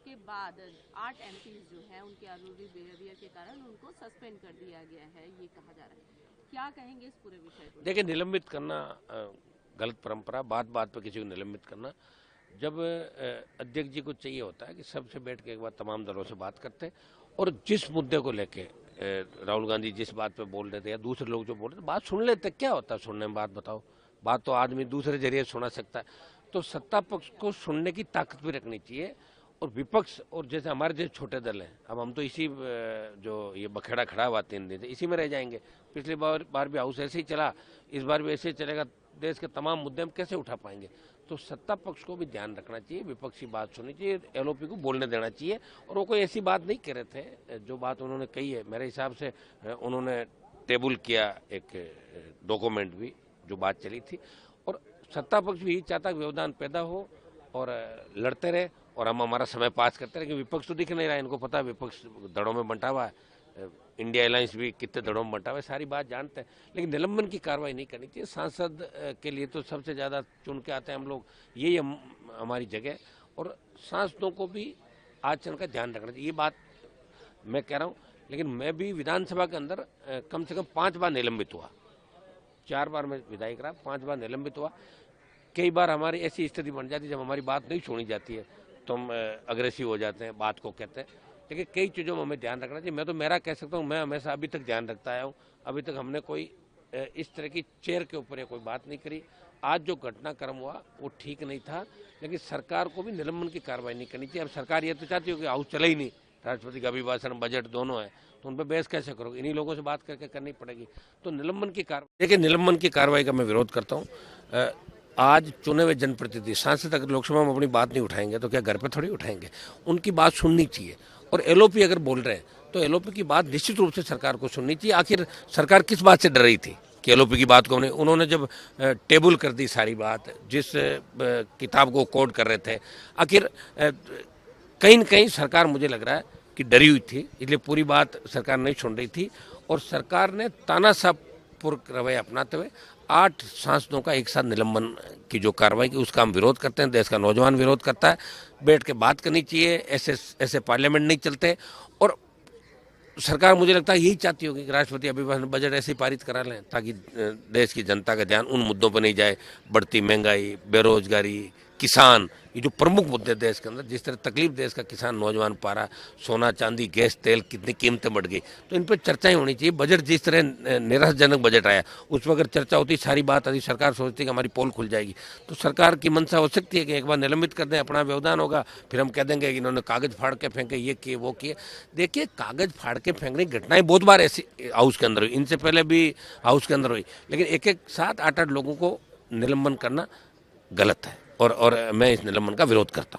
के बाद 8 एमपीज जो हैं उनके अनरूली बिहेवियर के कारण उनको सस्पेंड कर दिया गया है, ये कहा जा रहा है। क्या कहेंगे इस पूरे विषय को? देखिए, निलंबित करना गलत परंपरा, बात बात पे किसी को निलंबित करना। जब अध्यक्ष जी को चाहिए होता है कि सबसे बैठ के एक बार तमाम दलों से बात करते और जिस मुद्दे को लेके राहुल गांधी जिस बात पे बोल रहे थे या दूसरे लोग जो बोल रहे थे बात सुन लेते। क्या होता है सुनने में? बात बताओ। बात तो आदमी दूसरे जरिए सुना सकता है। तो सत्ता पक्ष को सुनने की ताकत भी रखनी चाहिए और विपक्ष और जैसे हमारे जो छोटे दल हैं, अब हम तो इसी जो ये बखेड़ा खड़ा हुआ 3 दिन से इसी में रह जाएंगे। पिछली बार भी हाउस ऐसे ही चला, इस बार भी ऐसे ही चलेगा। देश के तमाम मुद्दे हम कैसे उठा पाएंगे? तो सत्ता पक्ष को भी ध्यान रखना चाहिए, विपक्ष की बात सुननी चाहिए, एलओपी को बोलने देना चाहिए। और वो कोई ऐसी बात नहीं कह रहे थे, जो बात उन्होंने कही है मेरे हिसाब से उन्होंने टेबल किया एक डॉक्यूमेंट भी, जो बात चली थी। और सत्ता पक्ष भी यही चाहता कि व्यवधान पैदा हो और लड़ते रहे और हम हमारा समय पास करते रहे। विपक्ष तो दिख नहीं रहा है, इनको पता है विपक्ष दड़ों में बंटा हुआ है, इंडिया अलायंस भी कितने दड़ों में बंटा हुआ है, सारी बात जानते हैं। लेकिन निलंबन की कार्रवाई नहीं करनी चाहिए। सांसद के लिए तो सबसे ज़्यादा चुन के आते हैं हम लोग, यही हमारी जगह। और सांसदों को भी आचरण का ध्यान रखना चाहिए, ये बात मैं कह रहा हूँ। लेकिन मैं भी विधानसभा के अंदर कम से कम 5 बार निलंबित हुआ। 4 बार मैं विधायक रहा, 5 बार निलंबित हुआ। कई बार हमारी ऐसी स्थिति बन जाती है जब हमारी बात नहीं सुनी जाती है तो हम अग्रेसिव हो जाते हैं, बात को कहते हैं। लेकिन कई चीज़ों में हमें ध्यान रखना चाहिए। मैं तो मेरा कह सकता हूँ, मैं हमेशा अभी तक ध्यान रखता आया हूँ। अभी तक हमने कोई इस तरह की चेयर के ऊपर कोई बात नहीं करी। आज जो घटनाक्रम हुआ वो ठीक नहीं था, लेकिन सरकार को भी निलंबन की कार्रवाई नहीं करनी चाहिए। अब सरकार ये तो चाहती हो कि हाउस चले ही नहीं, राष्ट्रपति का अभिभाषण, बजट दोनों है, तो उन पर बहस कैसे करोगे? इन्हीं लोगों से बात करके करनी पड़ेगी। तो निलंबन की कार्रवाई, देखिए निलंबन की कार्रवाई का मैं विरोध करता हूँ। आज चुने हुए जनप्रतिनिधि सांसद अगर लोकसभा में अपनी बात नहीं उठाएंगे तो क्या घर पे थोड़ी उठाएंगे? उनकी बात सुननी चाहिए। और एलओपी अगर बोल रहे हैं तो एलओपी की बात निश्चित रूप से सरकार को सुननी चाहिए। आखिर सरकार किस बात से डर रही थी कि एलओपी की बात को उन्होंने जब टेबल कर दी सारी बात, जिस किताब को कोड कर रहे थे, आखिर कहीं न कहीं सरकार मुझे लग रहा है कि डरी हुई थी, इसलिए पूरी बात सरकार नहीं सुन रही थी। और सरकार ने तानाशाहपुर रवैया अपनाते हुए 8 सांसदों का एक साथ निलंबन की जो कार्रवाई की उसका हम विरोध करते हैं। देश का नौजवान विरोध करता है। बैठ के बात करनी चाहिए, ऐसे पार्लियामेंट नहीं चलते। और सरकार मुझे लगता है यही चाहती होगी कि राष्ट्रपति अभिभाषण, बजट ऐसे ही पारित करा लें ताकि देश की जनता का ध्यान उन मुद्दों पर नहीं जाए। बढ़ती महंगाई, बेरोजगारी, किसान, ये जो प्रमुख मुद्दे देश के अंदर, जिस तरह तकलीफ देश का किसान नौजवान पा रहा, सोना चांदी गैस तेल कितनी कीमतें बढ़ गई, तो इन पर चर्चाएं होनी चाहिए। बजट जिस तरह निराशाजनक बजट आया, उस पर अगर चर्चा होती, सारी बात आती, सरकार सोचती कि हमारी पोल खुल जाएगी। तो सरकार की मंशा हो सकती है कि एक बार निलंबित कर दें, अपना व्यवधान होगा, फिर हम कह देंगे कि इन्होंने कागज फाड़ के फेंके, ये किए वो किए। देखिए, कागज फाड़ के फेंकने की घटनाएं बहुत बार ऐसी हाउस के अंदर हुई, इनसे पहले भी हाउस के अंदर हुई। लेकिन एक एक साथ 8-8 लोगों को निलंबन करना गलत है और मैं इस निलंबन का विरोध करता हूँ।